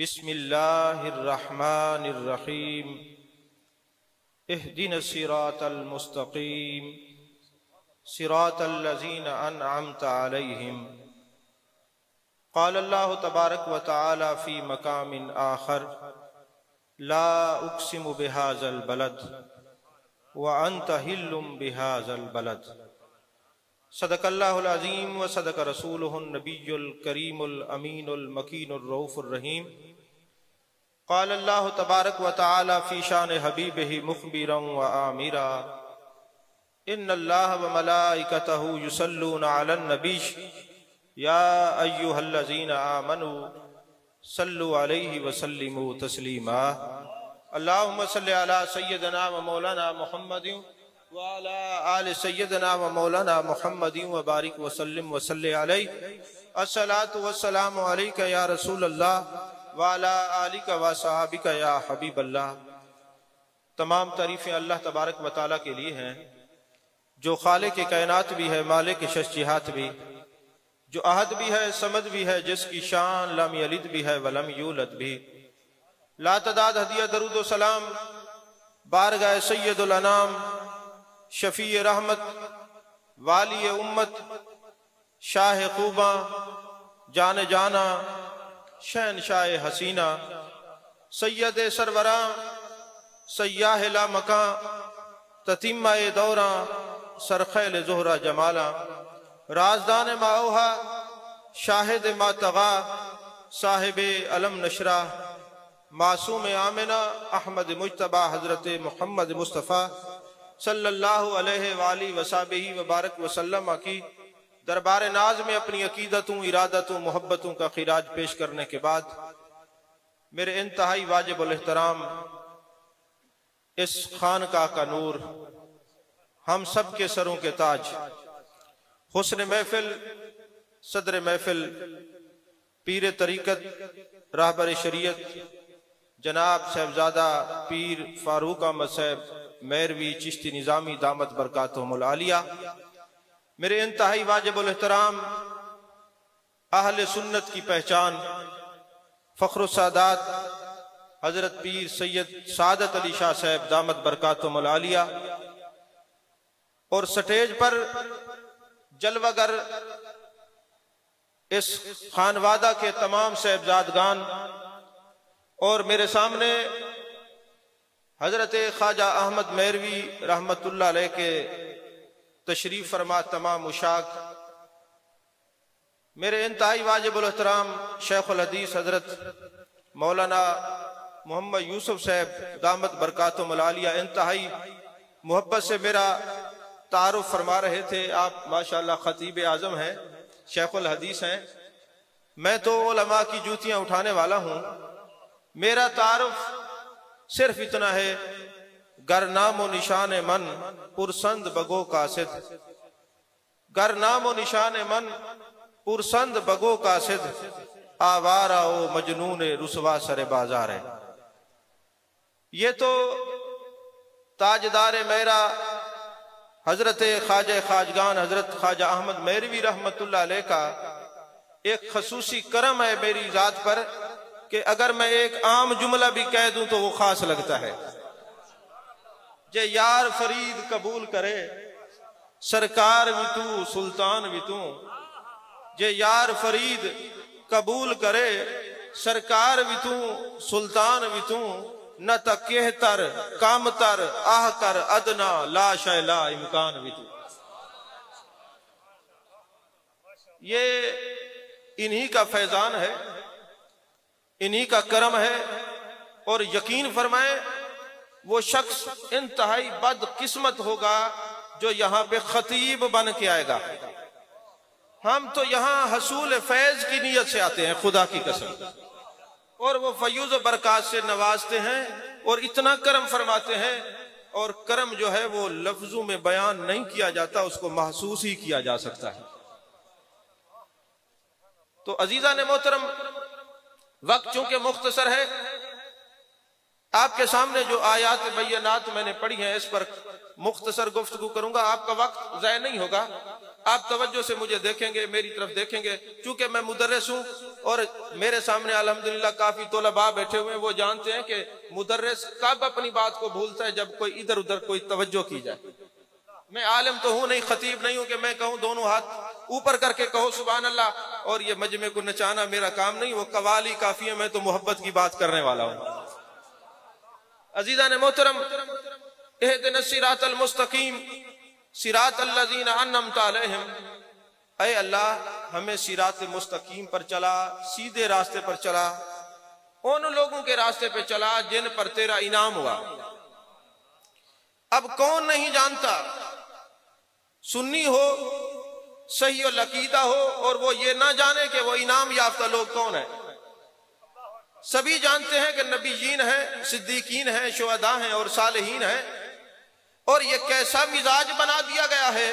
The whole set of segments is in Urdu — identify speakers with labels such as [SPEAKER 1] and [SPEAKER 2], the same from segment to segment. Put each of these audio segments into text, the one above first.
[SPEAKER 1] بسم اللہ الرحمن الرحیم اہدنا الصراط المستقیم صراط الذین انعمت علیہم قال اللہ تبارک و تعالی فی مقام آخر لا اقسم بہذا البلد وانت حل بہذا البلد صدق اللہ العظیم و صدق رسولہ النبی الکریم الامین المکین الرؤوف الرحیم قال اللہ تبارک و تعالی فی شان حبیبہ مخبرا و آمرا ان اللہ و ملائکتہ یصلون علی النبی یا ایہا الذین آمنوا صلوا علیہ وسلموا تسلیما اللہم صلی علی سیدنا و مولانا محمد وعلى آل سیدنا و مولانا محمد وبارک وسلم وصلی علیہ الصلاة والسلام علیکہ یا رسول اللہ وعلى آلک و صحابک یا حبیب اللہ۔ تمام تعریفیں اللہ تبارک و تعالیٰ کے لیے ہیں جو خالق کائنات بھی ہے، مالک ششجہات بھی، جو احد بھی ہے، صمد بھی ہے، جس کی شان لم یلد بھی ہے ولم یولد بھی۔ لا تعداد ہدیہ درود و سلام بارگاہ سید الانام، شفیع رحمت، والی امت، شاہ خوباں، جان جانا، شہنشاہ حسینہ، سید سروراں، سیاہ لا مکان، تتیمہ دوراں، سرخیل زہرہ جمالاں، رازدان ما اوہا، شاہد ما تغا، صاحب علم نشرہ، معصوم آمنہ، احمد مجتبہ، حضرت محمد مصطفیٰ صلی اللہ علیہ وآلہ وصحبہ وبارک وسلم کی دربار ناز میں اپنی عقیدتوں، ارادتوں، محبتوں کا خراج پیش کرنے کے بعد میرے انتہائی واجب الاحترام اس خانقاہ کا نور، ہم سب کے سروں کے تاج، حسن محفل، صدر محفل، پیر طریقت، راہبر شریعت جناب صاحبزادہ پیر فاروق احمد صاحب میروی چشتی نظامی دامت برکاتہم العالیہ، میرے انتہائی واجب الاحترام اہل سنت کی پہچان فخر السادات حضرت پیر سید سعادت علی شاہ صاحب دامت برکاتہم العالیہ، اور سٹیج پر جلوہ گر اس خانوادہ کے تمام صاحبزادگان، اور میرے سامنے حضرت خواجہ احمد میروی رحمت اللہ علیہ کے تشریف فرما تمام مشاق، میرے انتہائی واجب الاحترام شیخ الحدیث حضرت مولانا محمد یوسف صاحب دامت برکاتہم العالیہ انتہائی محبت سے میرا تعارف فرما رہے تھے۔ آپ ماشاءاللہ خطیب اعظم ہیں، شیخ الحدیث ہیں، میں تو علماء کی جوتیاں اٹھانے والا ہوں، میرا تعارف صرف اتنا ہے، گر نام و نشان من پرسند بگو قاصد، گر نام و نشان من پرسند بگو قاصد، آوارہ و مجنون رسوا سر بازار ہے۔ یہ تو تاجدار میرا حضرت خواجہ خواجگان حضرت خواجہ احمد میروی رحمت اللہ علیہ کا ایک خصوصی کرم ہے میری ذات پر کہ اگر میں ایک عام جملہ بھی کہہ دوں تو وہ خاص لگتا ہے۔ جے یار فرید قبول کرے سرکار بھی تو سلطان بھی تو، جے یار فرید قبول کرے سرکار بھی تو سلطان بھی تو، نہ تا کہتر کامتر آہ کر ادنا لا شے لا امکان بھی تو۔ یہ انہی کا فیضان ہے، انہی کا کرم ہے، اور یقین فرمائیں وہ شخص انتہائی بد قسمت ہوگا جو یہاں پہ خطیب بن کے آئے گا۔ ہم تو یہاں حصول فیض کی نیت سے آتے ہیں، خدا کی قسم، اور وہ فیوز و برکات سے نوازتے ہیں اور اتنا کرم فرماتے ہیں، اور کرم جو ہے وہ لفظوں میں بیان نہیں کیا جاتا، اس کو محسوس ہی کیا جا سکتا ہے۔ تو عزیزان محترم، وقت چونکہ مختصر ہے، آپ کے سامنے جو آیات بینات میں نے پڑھی ہیں اس پر مختصر گفتگو کروں گا، آپ کا وقت ضائع نہیں ہوگا، آپ توجہ سے مجھے دیکھیں گے، میری طرف دیکھیں گے، چونکہ میں مدرس ہوں اور میرے سامنے الحمدللہ کافی طلباء بیٹھے ہوئے ہیں، وہ جانتے ہیں کہ مدرس کب اپنی بات کو بھولتا ہے، جب کوئی ادھر ادھر کوئی توجہ کی جائے۔ میں عالم تو ہوں نہیں، خطیب نہیں ہوں کہ میں کہوں دونوں ہاتھ اوپر کر کے کہو سبحان اللہ، اور یہ مجمع کو نچانا میرا کام نہیں، وہ قوالی کافی ہے، میں تو محبت کی بات کرنے والا ہوں۔ عزیزان محترم، اہدنا الصراط المستقیم صراط الذین انعمت علیہم، اے اللہ ہمیں صراط مستقیم پر چلا، سیدھے راستے پر چلا، ان لوگوں کے راستے پہ چلا جن پر تیرا انعام ہوا۔ اب کون نہیں جانتا، سنی ہو، صحیح العقیدہ ہو، اور وہ یہ نہ جانے کہ وہ انعام یافتہ لوگ کون ہیں؟ سبھی جانتے ہیں کہ نبیین ہیں، صدیقین ہیں، شہداء ہیں اور صالحین ہیں، اور یہ کیسا مزاج بنا دیا گیا ہے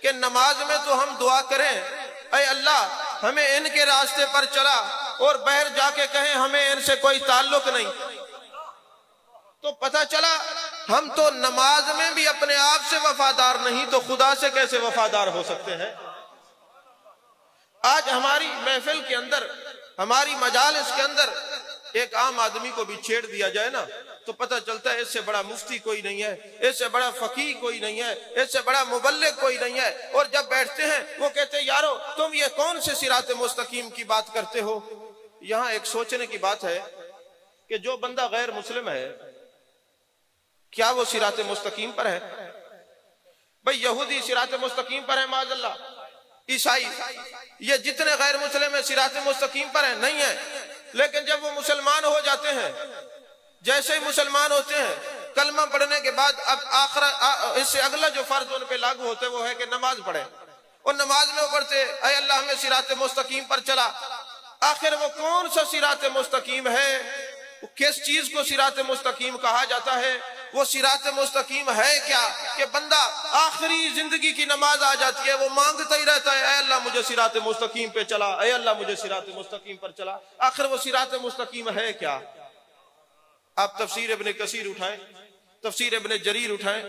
[SPEAKER 1] کہ نماز میں تو ہم دعا کریں اے اللہ ہمیں ان کے راستے پر چلا، اور باہر جا کے کہیں ہمیں ان سے کوئی تعلق نہیں۔ تو پتہ چلا ہم تو نماز میں بھی اپنے آپ سے وفادار نہیں، تو خدا سے کیسے وفادار ہو سکتے ہیں؟ آج ہماری محفل کے اندر، ہماری مجالس کے اندر ایک عام آدمی کو بھی چھیڑ دیا جائے نا تو پتہ چلتا ہے اس سے بڑا مفتی کوئی نہیں ہے، اس سے بڑا فقیہ کوئی نہیں ہے، اس سے بڑا مبلغ کوئی نہیں ہے، اور جب بیٹھتے ہیں وہ کہتے ہیں یارو تم یہ کون سے صراط مستقیم کی بات کرتے ہو؟ یہاں ایک سوچنے کی بات ہے کہ جو بندہ غیر مسلم ہے کیا وہ صراط مستقیم پر ہے؟ بھئی یہودی صراط مستقیم پر ہے معاذ اللہ، عیسائی، یہ جتنے غیر مسلم ہیں صراط مستقیم پر ہیں؟ نہیں ہے۔ لیکن جب وہ مسلمان ہو جاتے ہیں، جیسے ہی مسلمان ہوتے ہیں، کلمہ پڑھنے کے بعد اب اس سے اگلا جو فرض ان پہ لاگو ہوتا ہے وہ ہے کہ نماز پڑھیں، اور نماز میں وہ پڑھتے اے اللہ ہمیں صراط مستقیم پر چلا۔ آخر وہ کون سا صراط مستقیم ہے؟ کس چیز کو صراط مستقیم کہا جاتا ہے؟ وہ صراط مستقیم ہے کیا کہ بندہ آخری زندگی کی نماز آ جاتی ہے وہ مانگتا ہی رہتا ہے اے اللہ مجھے صراط مستقیم پہ چلا، اے اللہ مجھے صراط مستقیم پر چلا۔ آخر وہ صراط مستقیم ہے کیا؟ آپ تفسیر ابن کثیر اٹھائیں، تفسیر ابن جریر اٹھائیں،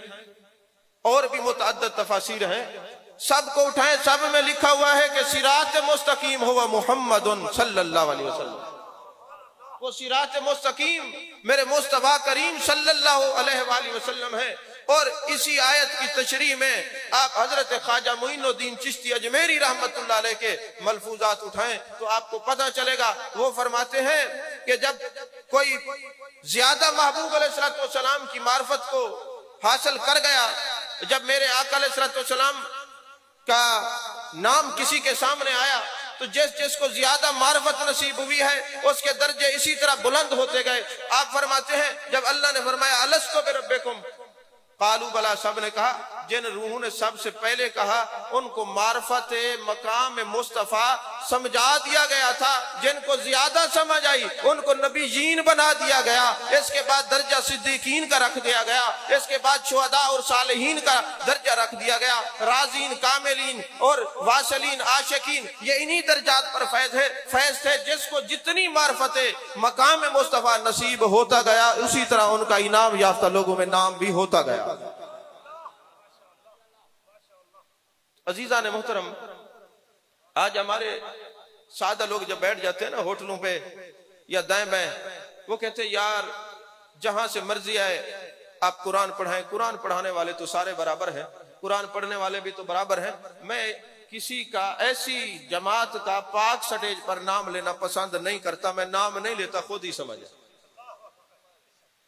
[SPEAKER 1] اور بھی متعدد تفاسیر ہیں، سب کو اٹھائیں، سب میں لکھا ہوا ہے کہ صراط مستقیم ہوا محمد صلی اللہ علیہ وسلم۔ وہ صراط مستقیم میرے مصطفیٰ کریم صلی اللہ علیہ وآلہ وسلم ہے۔ اور اسی آیت کی تشریح میں آپ حضرت خواجہ معین الدین چشتی اجمیری رحمت اللہ علیہ کے ملفوظات اٹھائیں تو آپ کو پتہ چلے گا۔ وہ فرماتے ہیں کہ جب کوئی زیادہ محبوب علیہ السلام کی معرفت کو حاصل کر گیا، جب میرے آقا علیہ السلام کا نام کسی کے سامنے آیا تو جس کو زیادہ معرفت نصیب ہوئی ہے اس کے درجے اسی طرح بلند ہوتے گئے۔ آپ فرماتے ہیں جب اللہ نے فرمایا الستو بربکم قالوا بلا، سب نے کہا، جن روحوں نے سب سے پہلے کہا ان کو معرفت مقام مصطفیٰ سمجھا دیا گیا تھا، جن کو زیادہ سمجھ آئی ان کو نبیین بنا دیا گیا، اس کے بعد درجہ صدیقین کا رکھ دیا گیا، اس کے بعد شہداء اور صالحین کا درجہ رکھ دیا گیا، رازین، کاملین اور واصلین، عاشقین، یہ انہی درجات پر فیض تھے۔ جس کو جتنی معرفت مقام مصطفیٰ نصیب ہوتا گیا اسی طرح ان کا انعام یافتہ لوگوں میں نام بھی ہوتا گیا۔ عزیزان محترم، آج ہمارے سادہ لوگ جب بیٹھ جاتے ہیں نا ہوٹلوں پہ یا دائیں بائیں، وہ کہتے ہیں یار جہاں سے مرضی آئے آپ قرآن پڑھائیں، قرآن پڑھانے والے تو سارے برابر ہیں، قرآن پڑھنے والے بھی تو برابر ہیں۔ میں کسی کا ایسی جماعت کا پاک سٹیج پر نام لینا پسند نہیں کرتا، میں نام نہیں لیتا، خود ہی سمجھ،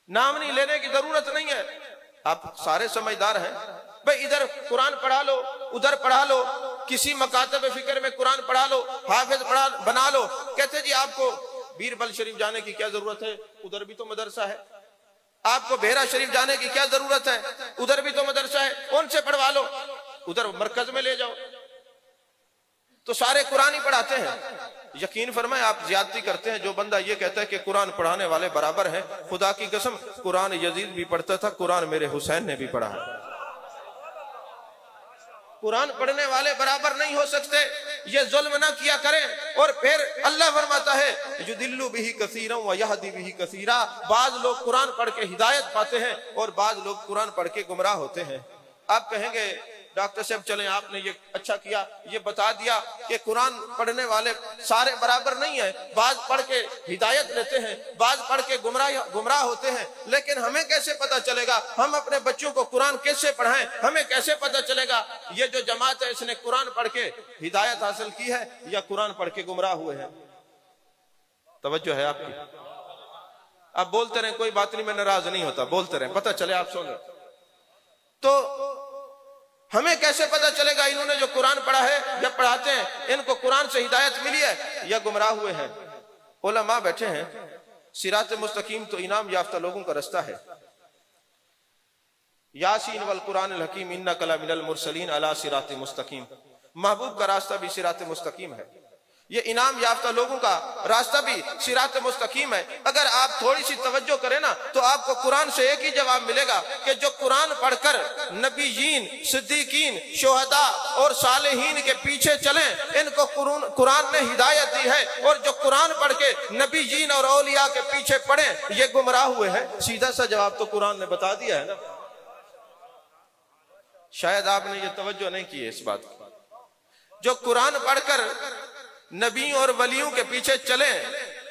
[SPEAKER 1] نام نہیں لینے کی ضرورت نہیں ہے، آپ سارے سمجھدار ہیں۔ بھئی ادھر قرآن پڑھا لو، ادھر پڑھا لو، کسی مکاتب فکر میں قرآن پڑھا لو، حافظ بنا لو۔ کہتے جی آپ کو بیربل شریف جانے کی کیا ضرورت ہے، ادھر بھی تو مدرسہ ہے۔ آپ کو بحیرہ شریف جانے کی کیا ضرورت ہے، ادھر بھی تو مدرسہ ہے، ان سے پڑھوا لو، ادھر مرکز میں لے جاؤ، تو سارے قرآن ہی پڑھاتے ہیں۔ یقین فرمائیں آپ زیادتی کرتے ہیں جو بندہ یہ کہتا ہے کہ قرآن پڑھانے والے برابر ہیں۔ خدا کی قسم قرآن یزید بھی پڑھتا تھا، قرآن میرے حسین نے بھی پڑھا ہے۔ قرآن پڑھنے والے برابر نہیں ہو سکتے، یہ ظلم نہ کیا کریں۔ اور پھر اللہ فرماتا ہے یضل بہ کثیرا ویہدی بہ کثیرا، بعض لوگ قرآن پڑھ کے ہدایت پاتے ہیں اور بعض لوگ قرآن پڑھ کے گمراہ ہوتے ہیں۔ آپ کہیں گے ڈاکٹر صاحب چلیں آپ نے یہ اچھا کیا، یہ بتا دیا کہ قرآن پڑھنے والے سارے برابر نہیں ہیں، بعض پڑھ کے ہدایت لیتے ہیں، بعض پڑھ کے گمراہ ہوتے ہیں، لیکن ہمیں کیسے پتا چلے گا؟ ہم اپنے بچوں کو قرآن کیسے پڑھائیں؟ ہمیں کیسے پتا چلے گا یہ جو جماعت ہے اس نے قرآن پڑھ کے ہدایت حاصل کی ہے یا قرآن پڑھ کے گمراہ ہوئے ہیں؟ توجہ ہے آپ کی؟ آپ بولتے رہیں، کوئی بات نہیں، میں ناراض نہیں ہوتا، بولتے رہیں، پتہ چلے آپ سن رہے۔ تو ہمیں کیسے پتہ چلے گا انہوں نے جو قرآن پڑھا ہے یا پڑھاتے ہیں ان کو قرآن سے ہدایت ملی ہے یا گمراہ ہوئے ہیں؟ علماء بیٹھے ہیں، صراط مستقیم تو انعام یافتہ لوگوں کا رستہ ہے۔ یاسین والقرآن الحکیم انک لمن المرسلین علی صراط مستقیم، محبوب کا راستہ بھی صراط مستقیم ہے، یہ انعام یافتہ لوگوں کا راستہ بھی صراط مستقیم ہے۔ اگر آپ تھوڑی سی توجہ کریں نا تو آپ کو قرآن سے ایک ہی جواب ملے گا کہ جو قرآن پڑھ کر نبیین، صدیقین، شہداء اور صالحین کے پیچھے چلیں ان کو قرآن نے ہدایت دی ہے، اور جو قرآن پڑھ کے نبیین اور اولیاء کے پیچھے پڑھیں یہ گمراہ ہوئے ہیں۔ سیدھا سا جواب تو قرآن نے بتا دیا ہے نا۔ شاید آپ نے یہ توجہ نہیں کی ہے اس بات کی۔ جو قرآن پڑھ کر نبیوں اور ولیوں کے پیچھے چلیں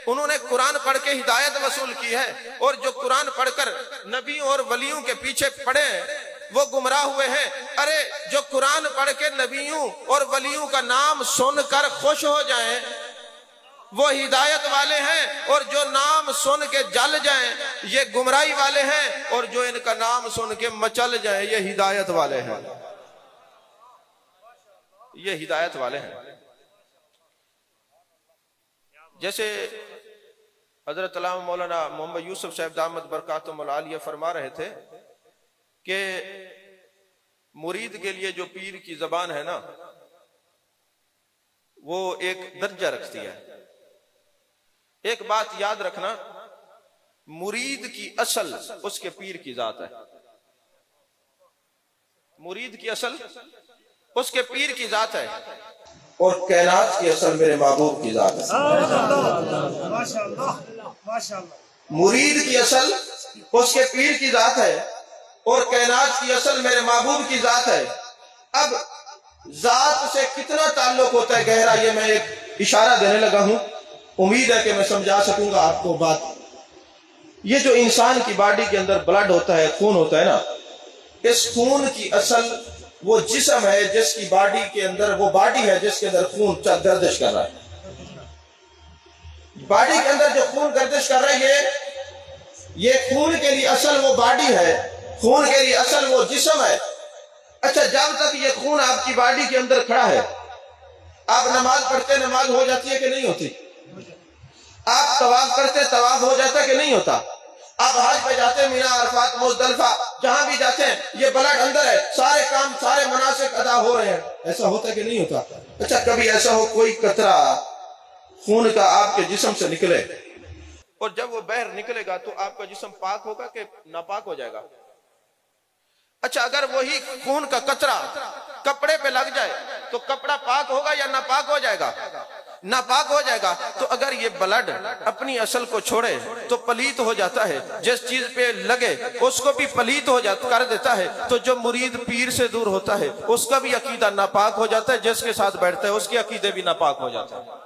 [SPEAKER 1] انہوں نے قرآن پڑھ کے ہدایت وصول کی ہے، اور جو قرآن پڑھ کر نبیوں اور ولیوں کے پیچھے پڑھیں وہ گمراہ ہوئے ہیں۔ ارے جو قرآن پڑھ کے نبیوں اور ولیوں کا نام سن کر خوش ہو جائیں وہ ہدایت والے ہیں، اور جو نام سن کے جل جائیں یہ گمراہی والے ہیں، اور جو ان کا نام سن کے مچل جائیں یہ ہدایت والے ہیں، یہ ہدایت والے ہیں۔ جیسے حضرت علامہ مولانا محمد یوسف صاحب دامت برکاتہم العالیہ فرما رہے تھے کہ مرید کے لیے جو پیر کی زبان ہے نا وہ ایک درجہ رکھتی ہے۔ ایک بات یاد رکھنا، مرید کی اصل اس کے پیر کی ذات ہے، مرید کی اصل اس کے پیر کی ذات ہے، اور کائنات کی اصل میرے محبوب کی ذات ہے۔ مرید کی اصل اس کے پیر کی ذات ہے، اور کائنات کی اصل میرے محبوب کی ذات ہے۔ اب ذات سے کتنا تعلق ہوتا ہے گہرا، یہ میں ایک اشارہ دینے لگا ہوں، امید ہے کہ میں سمجھا سکوں گا آپ کو بات۔ یہ جو انسان کی باڈی کے اندر بلڈ ہوتا ہے، خون ہوتا ہے نا، اس خون کی اصل وہ جسم ہے جس کی باڈی کے اندر، وہ باڈی ہے جس کے اندر خون گردش کر رہا ہے۔ باڈی کے اندر جو خون گردش کر رہا ہے یہ خون کے لیے اصل وہ باڈی ہے، خون کے لیے اصل وہ جسم ہے۔ اچھا، جب تک یہ خون آپ کی باڈی کے اندر کھڑا ہے، آپ نماز پڑھتے نماز ہو جاتی ہے کہ نہیں ہوتی؟ آپ طواف کرتے طواف ہو جاتا ہے کہ نہیں ہوتا؟ آپ حج پہ جاتے، مینا، عرفات، مزدلفہ، جہاں بھی جاتے ہیں یہ بلڈ اندر ہے، سارے کام سارے مناسک ادا ہو رہے ہیں، ایسا ہوتا ہے کہ نہیں ہوتا؟ اچھا، کبھی ایسا ہو کوئی قطرہ خون کا آپ کے جسم سے نکلے، اور جب وہ باہر نکلے گا تو آپ کا جسم پاک ہوگا کہ ناپاک ہو جائے گا؟ اچھا، اگر وہی خون کا قطرہ کپڑے پہ لگ جائے تو کپڑا پاک ہوگا یا ناپاک ہو جائے گا؟ ناپاک ہو جائے گا۔ تو اگر یہ بلڈ اپنی اصل کو چھوڑے تو پلیت ہو جاتا ہے، جس چیز پہ لگے اس کو بھی پلیت ہو جاتا کر دیتا ہے۔ تو جو مرید پیر سے دور ہوتا ہے اس کا بھی عقیدہ ناپاک ہو جاتا ہے، جس کے ساتھ بیٹھتا ہے اس کے عقیدے بھی ناپاک ہو جاتا ہے۔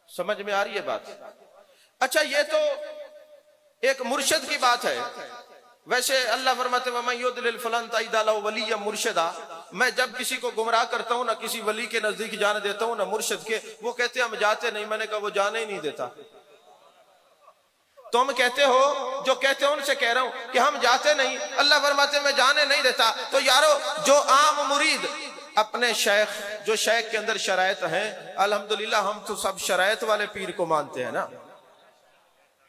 [SPEAKER 1] سمجھ میں آ رہی ہے بات؟ اچھا، یہ تو ایک مرشد کی بات ہے۔ ویسے اللہ فرماتے ہیں وَمَن يُضْلِلْ فَلَن تَجِدَ لَهُ وَلِيًّا مُرْشِدًا، میں جب کسی کو گمراہ کرتا ہوں نہ کسی ولی کے نزدیک جانے دیتا ہوں نہ مرشد کے، وہ کہتے ہیں ہم جاتے نہیں۔ میں نے کہا وہ جانے ہی نہیں دیتا۔ تم کہتے ہو، جو کہتے ہو ان سے کہہ رہا ہوں کہ ہم جاتے نہیں، اللہ فرماتے ہیں میں جانے نہیں دیتا۔ تو یارو، جو عام مرید اپنے شیخ، جو شیخ کے اندر شرائط ہیں، الحمدللہ ہم تو سب شرائط والے پیر کو مانتے ہیں نا،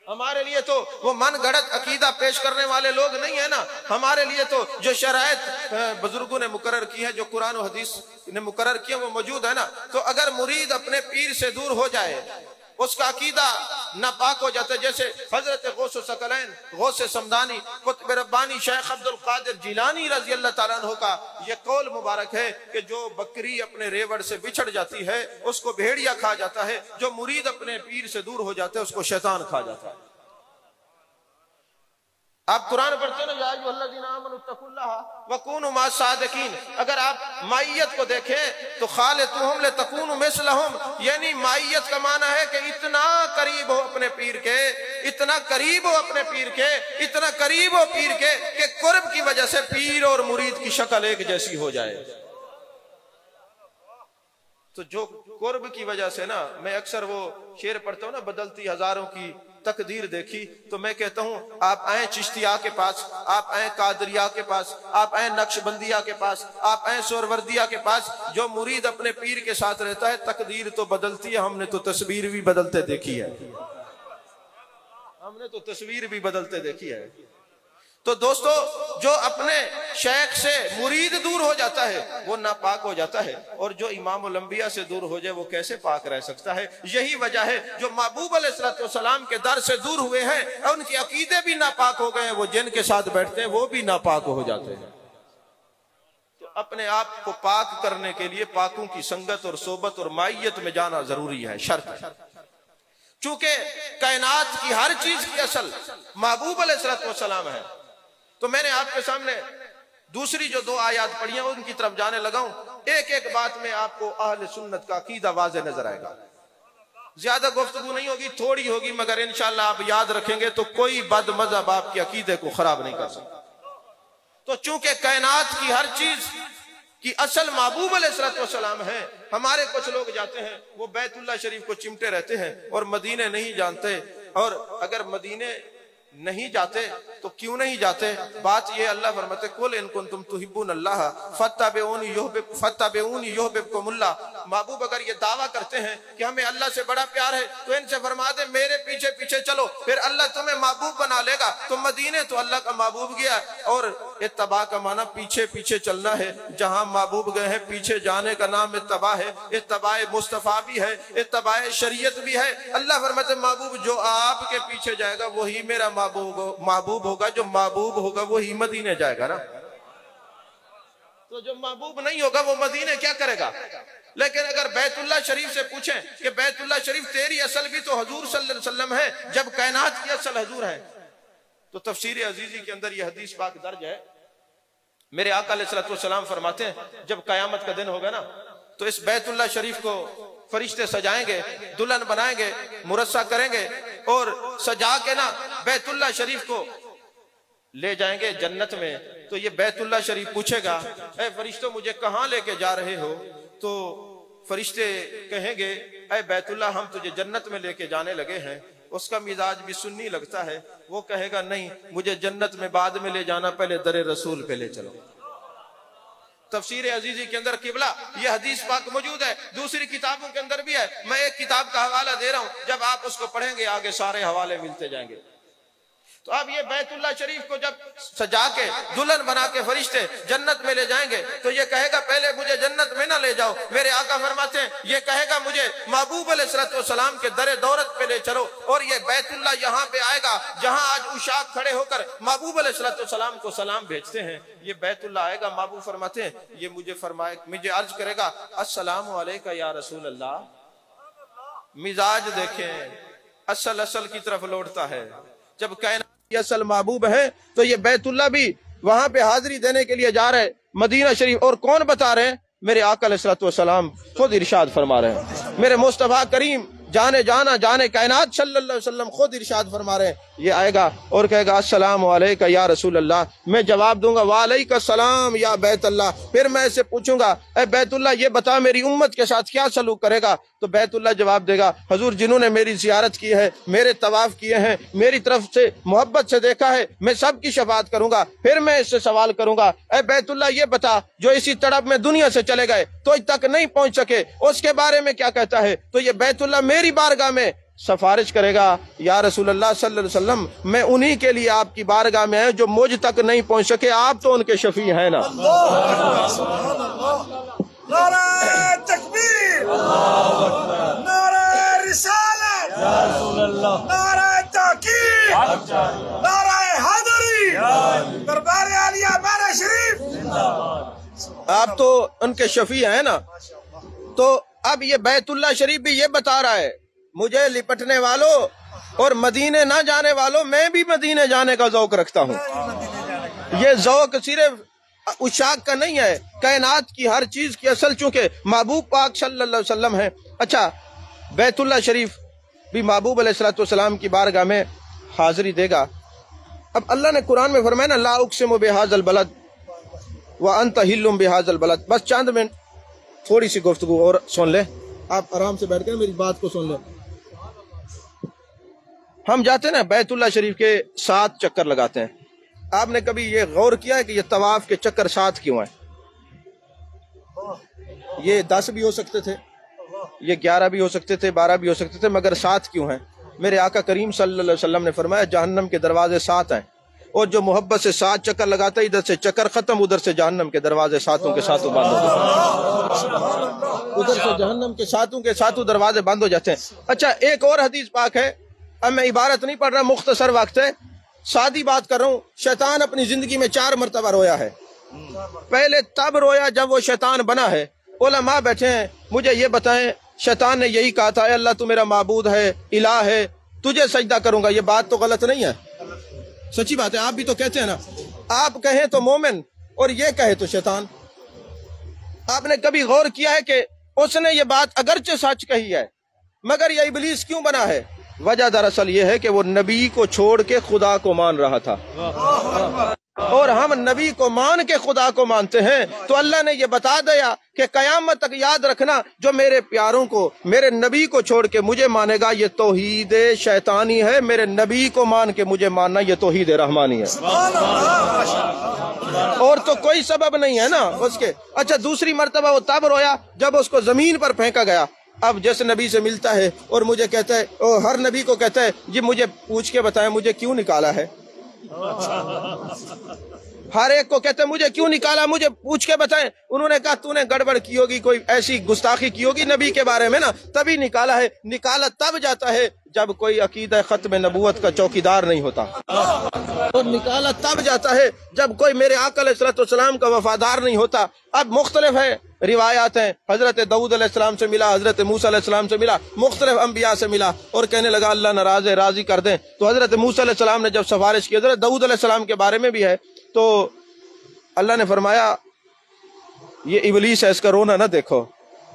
[SPEAKER 1] ہمارے لیے تو وہ من گھڑت عقیدہ پیش کرنے والے لوگ نہیں ہیں نا، ہمارے لیے تو جو شرائط بزرگوں نے مقرر کی ہے، جو قرآن و حدیث نے مقرر کی ہے وہ موجود ہے نا۔ تو اگر مرید اپنے پیر سے دور ہو جائے اس کا عقیدہ ناپاک ہو جاتا ہے. جیسے حضرت غوث ثقلین غوث سمدانی قطب ربانی شیخ عبد القادر جیلانی رضی اللہ تعالیٰ عنہ کا یہ قول مبارک ہے کہ جو بکری اپنے ریوڑ سے بچھڑ جاتی ہے اس کو بھیڑیا کھا جاتا ہے، جو مرید اپنے پیر سے دور ہو جاتا ہے اس کو شیطان کھا جاتا ہے. آپ قرآن پڑھتے ہیں نا، یا ایھا الذین آمنوا اتقوا اللہ وکونوا مع الصادقین. اگر آپ مائیت کو دیکھیں تو خالطوہم لتکونوا مثلہم، یعنی مائیت کا معنی ہے کہ اتنا قریب ہو اپنے پیر کے، اتنا قریب ہو اپنے پیر کے، اتنا قریب ہو پیر کے کہ قرب کی وجہ سے پیر اور مرید کی شکل ایک جیسی ہو جائے. تو جو قرب کی وجہ سے نا، میں اکثر وہ شعر پڑھتا ہوں نا، بدلتی ہزاروں کی تقدیر دیکھی، تو میں کہتا ہوں آپ آئیں چشتیہ کے پاس، آپ آئیں قادریہ کے پاس، آپ آئیں نقش بندیہ کے پاس، آپ آئیں سوروردیہ کے پاس. جو مرید اپنے پیر کے ساتھ رہتا ہے تقدیر تو بدلتی ہے. ہم نے تو تصویر بھی بدلتے دیکھی ہے، ہم نے تو تصویر بھی بدلتے دیکھی ہے. تو دوستو، جو اپنے شیخ سے مرید دور ہو جاتا ہے وہ ناپاک ہو جاتا ہے، اور جو امام الانبیاء سے دور ہو جائے وہ کیسے پاک رہ سکتا ہے؟ یہی وجہ ہے جو محبوب علیہ السلام کے در سے دور ہوئے ہیں اور ان کے عقیدے بھی ناپاک ہو گئے ہیں، وہ جن کے ساتھ بیٹھتے ہیں وہ بھی ناپاک ہو جاتے ہیں. تو اپنے آپ کو پاک کرنے کے لیے پاکوں کی سنگت اور صحبت اور مائیت میں جانا ضروری ہے، شرط ہے. چونکہ کائنات کی ہر چیز کی اصل محبوب علیہ السلام ہے. تو میں نے آپ کے سامنے دوسری جو 2 آیات پڑھی ہیں ان کی طرف جانے لگا ہوں. ایک ایک بات میں آپ کو اہل سنت کا عقیدہ واضح نظر آئے گا. زیادہ گفتگو نہیں ہوگی، تھوڑی ہوگی، مگر انشاءاللہ آپ یاد رکھیں گے تو کوئی بد مذہب آپ کے عقیدے کو خراب نہیں کر سکتا. تو چونکہ کائنات کی ہر چیز کی اصل محبوب علیہ السلام ہے، ہمارے کچھ لوگ جاتے ہیں وہ بیت اللہ شریف کو چمٹے رہتے ہیں اور مدینے نہیں جانتے. اور اگر مدینے نہیں جاتے تو کیوں نہیں جاتے؟ بات یہ اللہ فرماتے قل ان کنتم تحبون اللہ فاتبعونی یحببکم اللہ. محبوب اگر یہ دعویٰ کرتے ہیں کہ ہمیں اللہ سے بڑا پیار ہے تو ان سے فرما دے میرے پیچھے پیچھے چلو، پھر اللہ تمہیں محبوب بنا لے گا. تو مدینے تو اللہ کا محبوب گیا، اور اتباع کا معنی پیچھے پیچھے چلنا ہے. جہاں محبوب گئے ہیں پیچھے جانے کا نام اتباع ہے. اتباع مصطفیٰ بھی ہے، اتباع شریعت بھی ہے. اللہ فرماتے محبوب جو آپ کے پیچھے جائے گا وہی میرا محبوب ہوگا، جو محبوب ہوگا وہی مدینے جائے گا نا. تو جو محبوب نہیں ہوگا وہ مدینے کیا کرے گا؟ لیکن اگر بیت اللہ شریف سے پوچھیں کہ بیت اللہ شریف تیری اصل بھی تو حضور صلی اللہ علیہ وسلم ہے، جب کائنات کی اصل حضور ہے. تو تفسیر عزیزی کے اندر یہ حدیث پاک درج ہے. میرے آقا علیہ السلام فرماتے ہیں جب قیامت کا دن ہوگا نا تو اس بیت اللہ شریف کو فرشتے سجائیں گے، دلہن بنائیں گے، مرصع کریں گے، اور سجا کے نا بیت اللہ شریف کو لے جائیں گے جنت میں. تو یہ بیت اللہ شریف پوچھے گا اے فرشتوں مجھے کہاں لے کے جا رہے ہو؟ تو فرشتے کہیں گے اے بیت اللہ ہم تجھے جنت میں لے کے جانے لگے ہیں. اس کا مزاج بھی سنی لگتا ہے، وہ کہے گا نہیں مجھے جنت میں بعد میں لے جانا، پہلے در رسول پہ لے چلو. تفسیر عزیزی کے اندر قبلہ یہ حدیث پاک موجود ہے، دوسری کتابوں کے اندر بھی ہے. میں ایک کتاب کا حوالہ دے رہا ہوں، جب آپ اس کو پڑھیں گے آگے سارے حوالے ملتے جائیں گے. تو اب یہ بیت اللہ شریف کو جب سجا کے دلہن بنا کے فرشتے جنت میں لے جائیں گے تو یہ کہے گا پہلے مجھے جنت میں نہ لے جاؤ. میرے آقا فرماتے ہیں یہ کہے گا مجھے محبوب علیہ السلام کے در دولت پہ لے چلو. اور یہ بیت اللہ یہاں پہ آئے گا جہاں آج عشاق کھڑے ہو کر محبوب علیہ السلام کو سلام بھیجتے ہیں. یہ بیت اللہ آئے گا، محبوب فرماتے ہیں یہ مجھے عرض کرے گا السلام علیکہ یا رسول اللہ. مزاج دیکھیں اصل کی طرف لوٹتا ہے. جب کائنات یہ اصل محبوب ہے تو یہ بیت اللہ بھی وہاں پہ حاضری دینے کے لیے جا رہے مدینہ شریف. اور کون بتا رہے ہیں؟ میرے آقا علیہ السلام خود ارشاد فرما رہے ہیں. میرے مصطفیٰ کریم جانے کائنات صلی اللہ علیہ وسلم خود ارشاد فرما رہے ہیں یہ آئے گا اور کہے گا السلام علیکہ یا رسول اللہ. میں جواب دوں گا وعلیکہ السلام یا بیت اللہ. پھر میں اسے پوچھوں گا اے بیت اللہ یہ بتا میری امت کے ساتھ کیا سلوک کرے گا؟ تو بیت اللہ جواب دے گا حضور جنہوں نے میری زیارت کی ہے، میرے طواف کیے ہیں، میری طرف سے محبت سے دیکھا ہے، میں سب کی شفاعت کروں گا. پھر میں اس سے سوال کروں گا اے بیت اللہ یہ بتا جو اسی تڑپ میں دنیا سے چلے گئے تو اج تک نہیں پہنچ سکے، اس کے بارے میں کیا کہتا ہے؟ تو یہ بیت اللہ میری بارگاہ میں سفارش کرے گا یا رسول اللہ صلی اللہ علیہ وسلم میں انہی کے لیے آپ کی بارگاہ میں ہے جو مجھ تک نہیں پہنچ سکے، آپ تو ان کے شفیع ہیں نا. نعرہ تکبیر، نعرہ
[SPEAKER 2] رسالت یا رسول اللہ، نعرہ تحقیق، نعرہ حیدری، دربار عالیہ بارہ شریف۔
[SPEAKER 1] آپ تو ان کے شفیع ہیں نا، تو اب یہ بیت اللہ شریف بھی یہ بتا رہا ہے مجھے لپٹنے والوں اور مدینے نہ جانے والوں، میں بھی مدینے جانے کا ذوق رکھتا ہوں۔ یہ ذوق صرف اشاق کا نہیں ہے، کائنات کی ہر چیز کی اصل چونکہ محبوب پاک صلی اللہ علیہ وسلم ہے۔ اچھا، بیت اللہ شریف بھی محبوب علیہ السلام کی بارگاہ میں حاضری دے گا۔ اب اللہ نے قرآن میں فرمایا نا، لا اقسم بہذا البلد وانت حل بہذا البلد۔ بس چند منٹ تھوڑی سی گفتگو اور سن لیں، آپ آرام سے بیٹھ کر میری بات کو سن لیں۔ ہم جاتے ہیں نا بیت اللہ شریف کے 7 چکر لگاتے ہیں، آپ نے کبھی یہ غور کیا ہے کہ یہ طواف کے چکر 7 کیوں ہیں؟ یہ 10 بھی ہو سکتے تھے، یہ 11 بھی ہو سکتے تھے، 12 بھی ہو سکتے تھے، مگر 7 کیوں ہیں؟ میرے آقا کریم صلی اللہ علیہ وسلم نے فرمایا جہنم کے دروازے 7 ہیں، اور جو محبت سے 7 چکر لگاتا ہے، ادھر سے چکر ختم، ادھر سے جہنم کے دروازے 7 کے 7 بند ہو جاتے ہیں، ادھر سے جہنم کے 7 کے 7 دروازے بند ہو جاتے ہیں۔ اچھا، ایک اور حدیث پاک ہے، اب میں عبارت نہیں پڑھ رہا، مختصر وقت ہے، سادی بات کر رہا ہوں۔ شیطان اپنی زندگی میں 4 مرتبہ رویا ہے۔ پہلے تب رویا جب وہ شیطان بنا ہے۔ علماء بیٹھے ہیں، مجھے یہ بتائیں، شیطان نے یہی کہا تھا اے اللہ تو میرا معبود ہے، الہ ہے، تجھے سجدہ کروں گا، یہ بات تو غلط نہیں ہے؟ سچی بات ہے، آپ بھی تو کہتے ہیں نا، آپ کہیں تو مومن اور یہ کہے تو شیطان۔ آپ نے کبھی غور کیا ہے کہ اس نے یہ بات اگرچہ سچ کہی ہے مگر یہ ابلیس کیوں بنا ہے؟ وجہ دراصل یہ ہے کہ وہ نبی کو چھوڑ کے خدا کو مان رہا تھا، اور ہم نبی کو مان کے خدا کو مانتے ہیں، تو اللہ نے یہ بتا دیا کہ قیامت تک یاد رکھنا جو میرے پیاروں کو، میرے نبی کو چھوڑ کے مجھے مانے گا یہ توحید شیطانی ہے، میرے نبی کو مان کے مجھے ماننا یہ توحید رحمانی ہے، اور تو کوئی سبب نہیں ہے نا اس کے۔ اچھا، دوسری مرتبہ وہ تب رویا جب اس کو زمین پر پھینکا گیا۔ اب جس نبی سے ملتا ہے اور مجھے کہتا ہے، اور ہر نبی کو کہتا ہے جی مجھے پوچھ کے بتائیں مجھے کیوں نکالا ہے، ہر ایک کو کہتے ہیں مجھے کیوں نکالا، مجھے پوچھ کے بتائیں۔ انہوں نے کہا تو نے گڑبڑ کی ہوگی، کوئی ایسی گستاخی کی ہوگی نبی کے بارے میں نا، تبھی نکالا ہے۔ نکالا تب جاتا ہے جب کوئی عقیدہ ختم نبوت کا چوکیدار نہیں ہوتا، اور نکالا تب جاتا ہے جب کوئی میرے آقا علیہ السلام کا وفادار نہیں ہوتا۔ اب مختلف ہے، روایات ہیں، حضرت داؤد علیہ السلام سے ملا، حضرت موسیٰ علیہ السلام سے ملا، مختلف انبیاء سے ملا، اور کہنے لگا اللہ ناراض ہے، راضی کر دیں۔ تو حضرت موسیٰ علیہ السلام نے جب سفارش کی، حضرت داؤد علیہ السلام کے بارے میں بھی ہے، تو اللہ نے فرمایا یہ ابلیس ہے، اس کا رونا نہ دیکھو،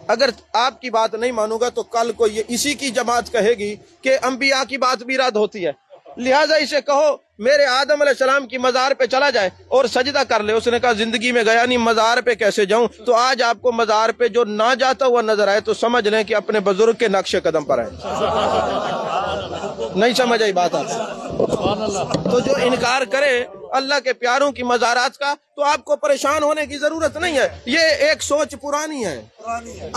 [SPEAKER 1] اگر آپ کی بات نہیں مانوں گا تو کل کو یہ اسی کی جماعت کہے گی کہ انبیاء کی بات بھی رد ہوتی ہے، لہٰذا اسے کہو میرے آدم علیہ السلام کی مزار پہ چلا جائے اور سجدہ کر لے۔ اس نے کہا زندگی میں گیا نہیں، مزار پہ کیسے جاؤں؟ تو آج آپ کو مزار پہ جو نہ جاتا ہوا نظر آئے تو سمجھ لیں کہ اپنے بزرگ کے نقش قدم پر ہیں۔ نہیں سمجھ آئی بات آپ؟ تو جو انکار کرے اللہ کے پیاروں کی مزارات کا تو آپ کو پریشان ہونے کی ضرورت نہیں ہے، یہ ایک سوچ پرانی ہے،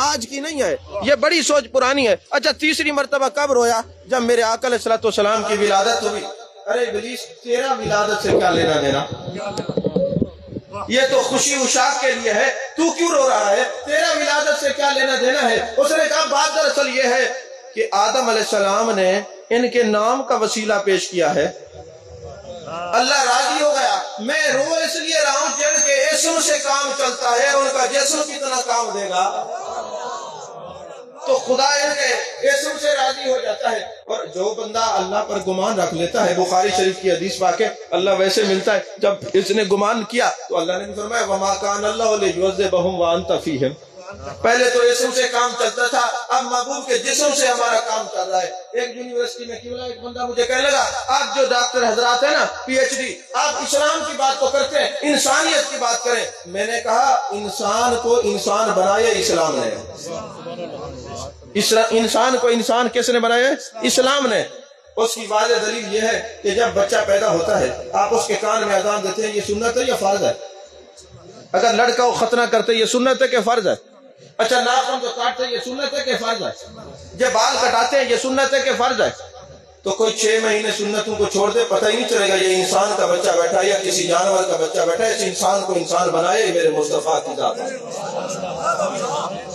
[SPEAKER 1] آج کی نہیں ہے، یہ بڑی سوچ پرانی ہے۔ اچھا، تیسری مرتبہ کب رویا؟ جب میرے آقا علیہ السلام کی ولادت ہوئی۔ ارے ابلیس، تیرا ولادت سے کیا لینا دینا؟ یہ تو خوشی اشاق کے لیے ہے، تو کیوں رو رہا ہے؟ تیرا ولادت سے کیا لینا دینا ہے؟ اس نے کہا بات دراصل یہ ہے کہ آدم علیہ السلام نے ان کے نام کا وسیلہ پیش کیا ہے، اللہ راضی ہو گیا۔ میں رو اس لیے رہا ہوں جن کے اسم سے کام چلتا ہے، ان کا جسم کتنا کام دے گا، تو خدا ان کے اسم سے راضی ہو جاتا ہے۔ اور جو بندہ اللہ پر گمان رکھ لیتا ہے، بخاری شریف کی حدیث پاک ہے، اللہ ویسے ملتا ہے جب اس نے گمان کیا تو اللہ نے فرمایا وَمَا كَانَ اللَّهُ لِيُعَذِّبَهُمْ وَأَنْتَ فِيهِمْ۔ پہلے تو اسم سے کام چلتا تھا، اب محبوب کے جسم سے ہمارا کام چل رہا ہے۔ ایک یونیورسٹی میں کیوں ایک بندہ مجھے کہنے لگا آپ جو ڈاکٹر حضرات ہیں نا، پی ایچ ڈی، آپ اسلام کی بات تو کرتے ہیں، انسانیت کی بات کریں۔ میں نے کہا انسان کو انسان بنایا اسلام نے، انسان کو انسان کس نے بنایا؟ اسلام نے۔ اس کی واضح دلیل یہ ہے کہ جب بچہ پیدا ہوتا ہے آپ اس کے کان میں اذان دیتے ہیں، یہ سنت ہے یا فرض ہے؟ اگر لڑکا وہ ختنہ کرتے یہ سنت ہے کہ فرض ہے؟ اچھا، ناخن جو کاٹتے یہ سنت ہے کہ فرض ہے؟ جب بال کٹاتے ہیں یہ سنت ہے کہ فرض ہے؟ تو کوئی 6 مہینے سنتوں کو چھوڑ دے، پتہ ہی نہیں چلے گا یہ انسان کا بچہ بیٹھا ہے یا کسی جانور کا بچہ بیٹھا ہے۔ اس انسان کو انسان بنائے میرے مصطفیٰ کی ذات ہے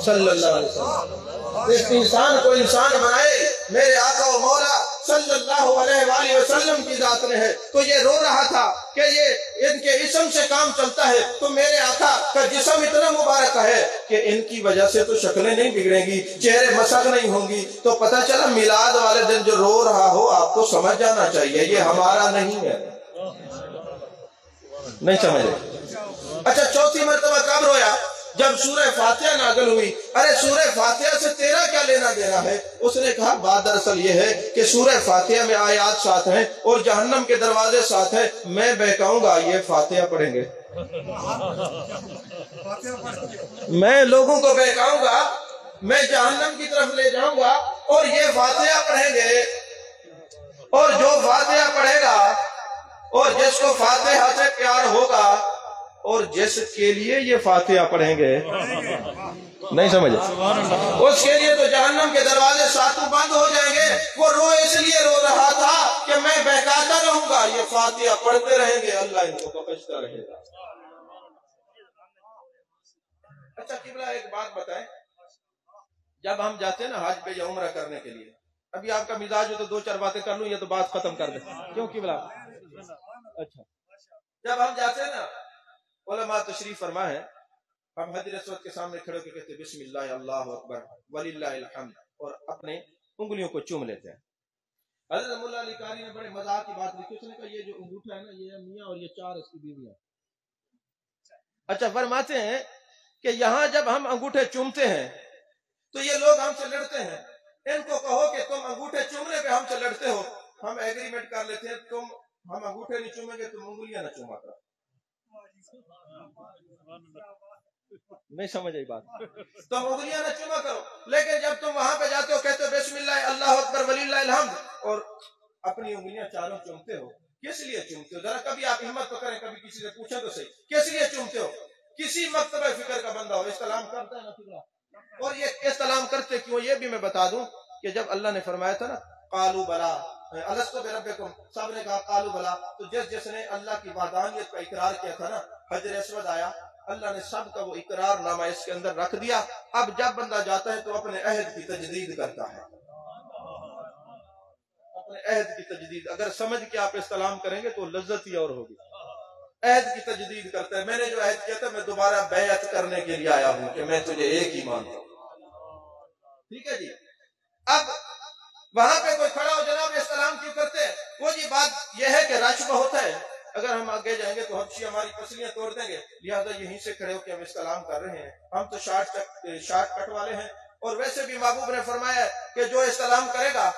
[SPEAKER 1] صلی اللہ علیہ وسلم۔ اس انسان کو انسان بنائے میرے آقا و مولا صلی اللہ علیہ وآلہ وسلم کی ذات میں ہے۔ تو یہ رو رہا تھا کہ یہ ان کے اسم سے کام چلتا ہے، تو میرے آقا کا جسم اتنا مبارک ہے کہ ان کی وجہ سے تو شکلیں نہیں بگڑیں گی، چہرے مسخ نہیں ہوں گی۔ تو پتہ چلا میلاد والے دن جو رو رہا ہو آپ کو سمجھ جانا چاہیے یہ ہمارا نہیں ہے۔ نہیں سمجھے؟ اچھا چوتھی مرتبہ کب رویا؟ جب سورہ فاتحہ نازل ہوئی۔ ارے سورہ فاتحہ سے تیرا کیا لینا دینا ہے؟ اس نے کہا بات دراصل یہ ہے کہ سورہ فاتحہ میں آیات ساتھ ہیں اور جہنم کے دروازے ساتھ ہیں، میں بہکاؤں گا یہ فاتحہ پڑھیں گے، میں لوگوں کو بہکاؤں گا، میں جہنم کی طرف لے جاؤں گا اور یہ فاتحہ پڑھیں گے، اور جو فاتحہ پڑھے گا اور جس کو فاتحہ سے پیار ہوگا اور جس کے لیے یہ فاتحہ پڑھیں گے، نہیں سمجھے، اس کے لیے تو جہنم کے دروازے ساتوں بند ہو جائیں گے۔ وہ اس لیے رو رہا تھا کہ میں بہکاتا رہوں گا، یہ فاتحہ پڑھتے رہیں گے، اللہ ان کو بخشتا رہے گا۔ اچھا قبلہ ایک بات بتائیں، جب ہم جاتے ہیں نا حج پہ یا عمرہ کرنے کے لیے، ابھی آپ کا مزاج ہو تو دو چار باتیں کر لوں یا تو بات ختم کر دیں، کیوں قبلہ؟ اچھا جب ہم جاتے ہیں نا، علماء تشریف فرما ہے، ہم حجر اسود کے سامنے کھڑے کے کہتے ہیں بسم اللہ اللہ اکبر وللہ الحمد اور اپنے انگلیوں کو چوم لیتے ہیں۔ حضرت مولا علی قاری نے بڑے مزاح کی بات لکھی، اس نے کہا یہ جو انگوٹھا ہے نا یہ میاں اور یہ چار اس کی بیویاں۔ اچھا فرماتے ہیں کہ یہاں جب ہم انگوٹھے چومتے ہیں تو یہ لوگ ہم سے لڑتے ہیں، ان کو کہو کہ تم انگوٹھے چومنے پہ ہم سے لڑتے ہو، ہم ایگریمنٹ کر لیتے ہیں ہم انگوٹھے نہیں چومیں گے تم انگلیاں نہ چوما کرو۔ نہیں سمجھ آئی بات؟ تم انگلیاں نہ چوما کرو، لیکن جب تم وہاں پہ جاتے ہو کہتے ہو بسم اللہ اللہ اکبر وللہ الحمد اور اپنی انگلیاں چاروں چومتے ہو، کس لیے چومتے ہو؟ ذرا کبھی آپ ہمت تو کریں، کبھی کسی سے پوچھیں تو صحیح کس لیے چومتے ہو؟ کسی مکتبہ فکر کا بندہ ہو استلام کرتا ہے نا فکر، اور یہ استلام کرتے کیوں یہ بھی میں بتا دوں کہ جب اللہ نے فرمایا تھا نا قالوا بلا الستو بربکم، سب نے کہا قالوا بلا، تو جس نے اللہ کی وحدانیت کا اقرار کیا تھا نا، حجر اسود آیا، اللہ نے سب کا وہ اقرار نامہ اس کے اندر رکھ دیا۔ اب جب بندہ جاتا ہے تو اپنے عہد کی تجدید کرتا ہے، اپنے عہد کی تجدید، اگر سمجھ کے آپ استلام کریں گے تو لذت ہی اور ہوگی۔ عہد کی تجدید کرتا ہے، میں نے جو عہد کیا تھا میں دوبارہ بیعت کرنے کے لیے آیا ہوں کہ میں تجھے ایک ہی مانتا ہوں، ٹھیک ہے جی۔ اب وہاں پہ کوئی کھڑا ہو جناب استلام کیوں کرتے ہیں؟ وہ جی بات یہ ہے کہ رش بہت ہے، اگر ہم آگے جائیں گے تو حبشی ہماری پسلیاں توڑ دیں گے، لہٰذا یہیں سے کھڑے ہو کے ہم استلام کر رہے ہیں، ہم تو شارٹ کٹ والے ہیں۔ اور ویسے بھی محبوب نے فرمایا کہ جو استلام کرے گا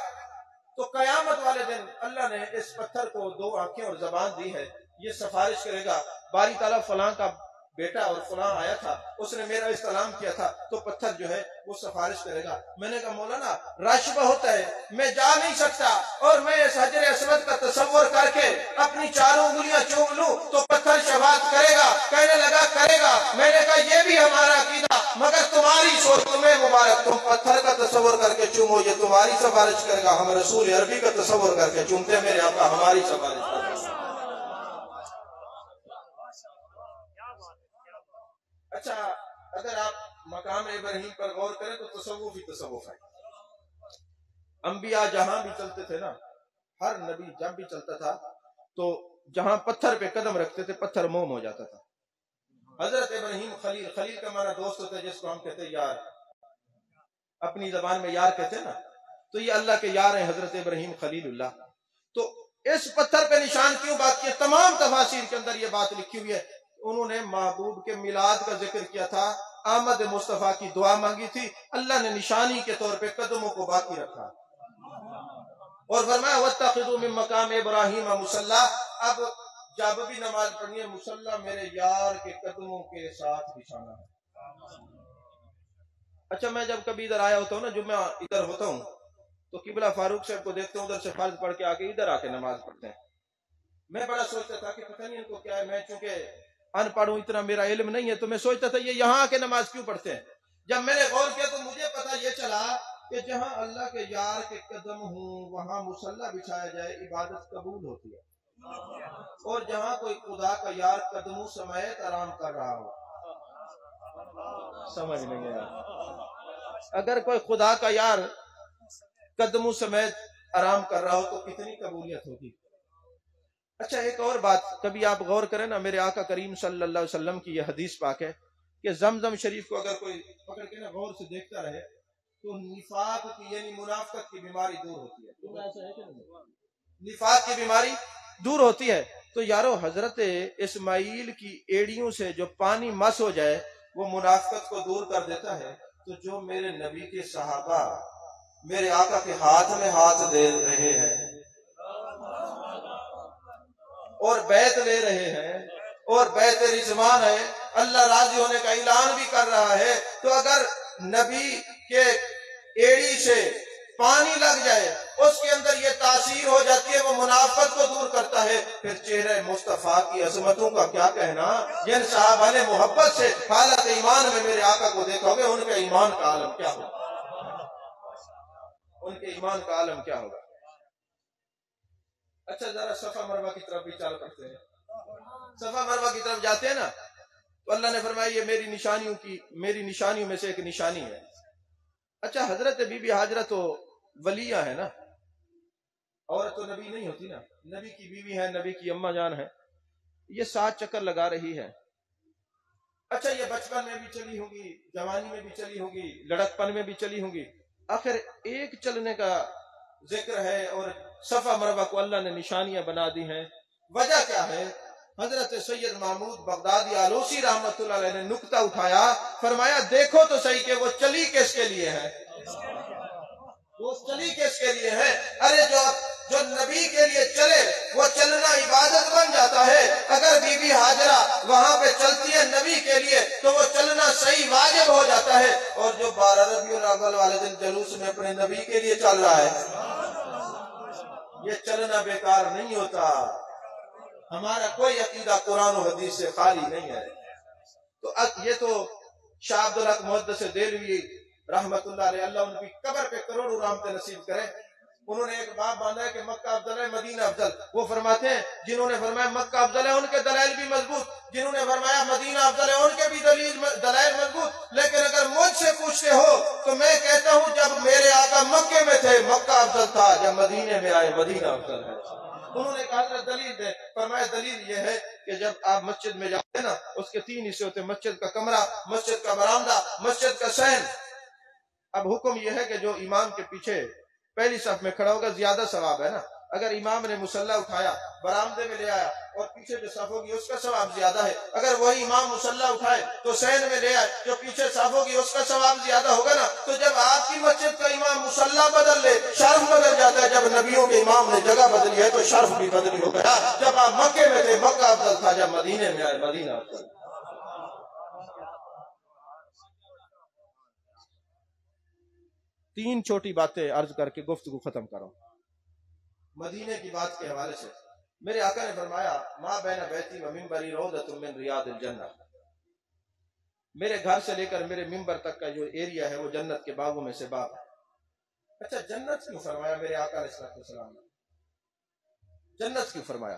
[SPEAKER 1] تو قیامت والے دن اللہ نے اس پتھر کو دو آنکھیں اور زبان دی ہے، یہ سفارش کرے گا باری تعالیٰ فلاں کا بیٹا اور فلاں آیا تھا، اس نے میرا استلام کیا تھا، تو پتھر جو ہے وہ سفارش کرے گا۔ میں نے کہا مولانا رش بہت ہے، میں جا نہیں سکتا، اور میں اس حجر اسود کا تصور کر کے اپنی چاروں انگلیاں چوم لوں تو پتھر شفاعت کرے گا؟ کہنے لگا کرے گا۔ میں نے کہا یہ بھی ہمارا عقیدہ، مگر تمہاری سوچ تمہیں مبارک، تم پتھر کا تصور کر کے چومو یہ تمہاری سفارش کرے گا، ہم رسول عربی کا تصور کر کے چومتے ہیں، میرے آقا ہماری سفارش کرے گا۔ اچھا اگر آپ مقام ابراہیم پر غور کریں تو تصوف ہی تصوف ہے۔ انبیاء جہاں بھی چلتے تھے نا، ہر نبی جب بھی چلتا تھا تو جہاں پتھر پہ قدم رکھتے تھے پتھر موم ہو جاتا تھا۔ حضرت ابراہیم خلیل کا ہمارا دوست ہوتا ہے جس کو ہم کہتے ہیں یار، اپنی زبان میں یار کہتے ہیں نا، تو یہ اللہ کے یار ہیں حضرت ابراہیم خلیل اللہ۔ تو اس پتھر پہ نشان کیوں بات کی؟ تمام تفاسیر کے اندر یہ بات لکھی ہوئی ہے، انہوں نے محبوب کے میلاد کا ذکر کیا تھا، آمد مصطفیٰ کی دعا مانگی تھی، اللہ نے نشانی کے طور پہ قدموں کو باقی رکھا اور فرمایا وَاتَّخِذُوا مِن مَّقَامِ إِبْرَاهِيمَ مُصَلَّى۔ اب جب بھی نماز پڑھنی ہے مصلی میرے یار کے قدموں کے ساتھ بچھانا ہے۔ اچھا میں جب کبھی ادھر آیا ہوتا ہوں نا، جب میں ادھر ہوتا ہوں تو قبلہ فاروق صاحب کو دیکھتا ہوں ادھر سے فرض پڑھ کے آگے ادھر آ کے نماز پڑھتے ہیں، میں بڑا سوچتا تھا کہ پتہ نہیں ان کو کیا ہے، میں چونکہ ان پڑھ ہوں اتنا میرا علم نہیں ہے، تو میں سوچتا تھا یہ یہاں آ کے نماز کیوں پڑھتے ہیں۔ جب میں نے غور کیا تو مجھے پتہ یہ چلا کہ جہاں اللہ کے یار کے قدم ہوں وہاں مصلی بچھایا جائے عبادت قبول ہوتی ہے، اور جہاں کوئی خدا کا یار قدموں سمیت آرام کر رہا ہو، سمجھ نہیں آیا، اگر کوئی خدا کا یار قدموں سمیت آرام کر رہا ہو تو کتنی قبولیت ہوگی۔ اچھا ایک اور بات، کبھی آپ غور کریں نا، میرے آقا کریم صلی اللہ علیہ وسلم کی یہ حدیث پاک ہے کہ زمزم شریف کو اگر کوئی پکڑ کے نا غور سے دیکھتا رہے تو نفاق کی یعنی منافقت کی بیماری دور ہوتی ہے۔ ایسا ہے کہ نہیں؟ نفاق کی بیماری دور ہوتی ہے۔ تو یارو حضرت اسماعیل کی ایڑیوں سے جو پانی مس ہو جائے وہ منافقت کو دور کر دیتا ہے، تو جو میرے نبی کے صحابہ میرے آقا کے ہاتھ میں ہاتھ دے رہے ہیں اور بیعت لے رہے ہیں اور بیعت رضوان ہے، اللہ راضی ہونے کا اعلان بھی کر رہا ہے، تو اگر نبی کے ایڑی سے پانی لگ جائے اس کے اندر یہ تاثیر ہو جاتی ہے، وہ منافقت کو دور کرتا ہے، پھر چہرہ مصطفیٰ کی عظمتوں کا کیا کہنا۔ جن صحابہ نے محبت سے حالت ایمان میں میرے آقا کو دیکھا ہوگا، ان کے ایمان کا عالم کیا ہوگا، ان کے ایمان کا عالم کیا ہوگا۔ اچھا ذرا صفا مروہ کی طرف بھی چال کرتے ہیں۔ صفا مروہ کی طرف جاتے ہیں نا تو اللہ نے فرمایا یہ میری نشانیوں میں سے ایک نشانی ہے۔ اچھا حضرت بی بی ہاجرہ تو ولیہ ہے نا، عورت تو نبی نہیں ہوتی نا، نبی کی بیوی ہے، نبی کی اماں جان ہے، یہ 7 چکر لگا رہی ہے۔ اچھا یہ بچپن میں بھی چلی ہوگی، جوانی میں بھی چلی ہوگی، لڑکپن میں بھی چلی ہوگی، آخر ایک چلنے کا ذکر ہے اور صفا مروہ کو اللہ نے نشانیاں بنا دی ہیں۔ وجہ کیا ہے؟ حضرت سید محمود بغدادی آلوسی رحمت اللہ علیہ نے نکتہ اٹھایا، فرمایا دیکھو تو صحیح کہ وہ چلی کس کے لیے ہے، وہ چلی کس کے لیے ہے۔ ارے جو نبی کے لیے چلے وہ چلنا عبادت بن جاتا ہے۔ اگر بی بی ہاجرہ وہاں پہ چلتی ہے نبی کے لیے تو وہ چلنا صحیح واجب ہو جاتا ہے، اور جو 12 ربیع الاول والے دن جلوس میں اپنے نبی کے لیے چل رہا ہے یہ چلنا بیکار نہیں ہوتا۔ ہمارا کوئی عقیدہ قرآن و حدیث سے خالی نہیں ہے۔ تو یہ تو شاہ عبدالحق محدث دہلوی رحمت اللہ علیہ، اللہ ان کی قبر پہ کروڑوں رحمتیں نصیب کرے، انہوں نے ایک باب باندھا ہے کہ مکہ افضل ہے مدینہ افضل۔ وہ فرماتے ہیں جنہوں نے فرمایا مکہ افضل ہے ان کے دلائل بھی مضبوط، جنہوں نے فرمایا مدینہ افضل ہے ان کے بھی دلائل مضبوط، لیکن اگر مجھ سے پوچھتے ہو تو میں کہتا ہوں جب میرے آقا مکے میں تھے مکہ افضل تھا، جب مدینے میں آئے مدینہ افضل ہے۔ انہوں نے کہا حضرت دلیل دے، فرمایا دلیل یہ ہے کہ جب آپ مسجد میں جاتے ہیں نا اس کے 3 حصے ہوتے ہیں، مسجد کا کمرہ، مسجد کا برآمدہ، مسجد کا صحن۔ اب حکم یہ ہے کہ جو امام کے پیچھے پہلی صف میں کھڑا ہوگا زیادہ ثواب ہے نا، اگر امام نے مصلی اٹھایا برآمدے میں لے آیا اور پیچھے جو صف ہوگی اس کا ثواب زیادہ ہے، اگر وہی امام مصلی اٹھائے تو صحن میں لے آئے جو پیچھے صف ہوگی اس کا ثواب زیادہ ہوگا نا۔ تو جب آپ کی مسجد کا امام مصلی بدل لے شرف بدل جاتا ہے، جب نبیوں کے امام نے جگہ بدلی ہے تو شرف بھی بدلی ہو گیا۔ جب آپ مکے میں تھے مکہ افضل تھا، جب مدینے میں آئے مدینہ افضل۔ 3 چھوٹی باتیں عرض کر کے گفتگو ختم کرو۔ مدینے کی بات کے حوالے سے میرے آقا نے فرمایا ما بین بیتی و منبری روضۃ من ریاض الجنہ، میرے گھر سے لے کر میرے منبر تک کا جو ایریا ہے وہ جنت کے باغوں میں سے باغ ہے۔ اچھا جنت کیوں فرمایا میرے آقا علیہ السلام نے؟ جنت کیوں فرمایا؟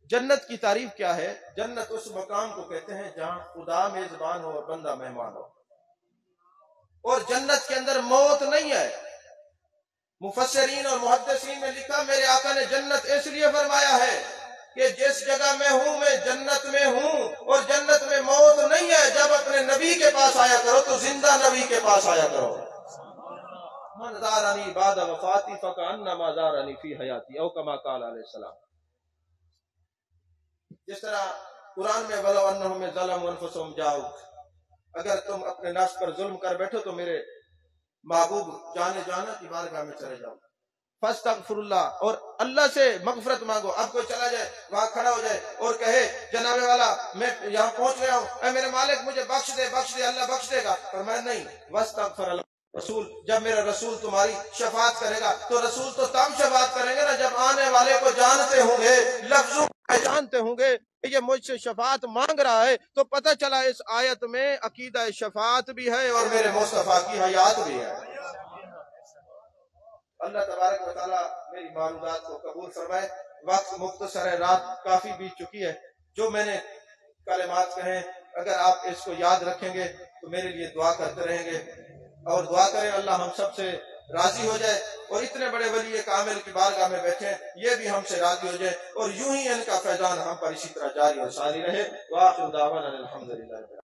[SPEAKER 1] جنت کی تعریف کیا ہے؟ جنت اس مقام کو کہتے ہیں جہاں خدا میزبان ہو اور بندہ مہمان ہو، اور جنت کے اندر موت نہیں ہے۔ مفسرین اور محدثین نے لکھا میرے آقا نے جنت اس لیے فرمایا ہے کہ جس جگہ میں ہوں میں جنت میں ہوں، اور جنت میں موت نہیں ہے۔ جب اپنے نبی کے پاس آیا کرو تو زندہ نبی کے پاس آیا کرو۔ من زارنی بعد وفاتی فکأنما زارنی فی حیاتی او کما قال علیہ السلام۔ جس طرح قرآن میں وَلَوْ أَنَّهُمْ ظَلَمُوا أَنفُسَهُمْ جَاءُوكَ، اگر تم اپنے نفس پر ظلم کر بیٹھو تو میرے محبوب جانے جانا کی بارگاہ میں چلے جاؤ، فاستغفر اللہ، اور اللہ سے مغفرت مانگو۔ اب کوئی چلا جائے وہاں کھڑا ہو جائے اور کہے جناب والا میں یہاں پہنچ گیا ہوں، اے میرے مالک مجھے بخش دے اللہ بخش دے گا۔ فرمایا نہیں، واستغفر اللہ رسول، جب میرا رسول تمہاری شفاعت کرے گا تو رسول تو تب شفاعت کریں گے نا جب آنے والے کو جانتے ہوں گے، لفظوں کو جانتے ہوں گے کہ یہ مجھ سے شفاعت مانگ رہا ہے، تو پتہ چلا اس آیت میں عقیدہ شفاعت بھی ہے اور میرے مصطفیٰ کی حیات بھی ہے۔ اللہ تبارک و تعالیٰ میری معروضات کو قبول فرمائے۔ وقت مختصر ہے، رات کافی بیت چکی ہے۔ جو میں نے کلمات کہیں اگر آپ اس کو یاد رکھیں گے تو میرے لیے دعا کرتے رہیں گے، اور دعا کریں اللہ ہم سب سے راضی ہو جائے، اور اتنے بڑے ولی کامل کی بارگاہ میں بیٹھے ہیں، یہ بھی ہم سے راضی ہو جائے، اور یوں ہی ان کا فیضان ہم پر اسی طرح جاری اور ساری رہے۔ وآخر دعوانا الحمدللہ۔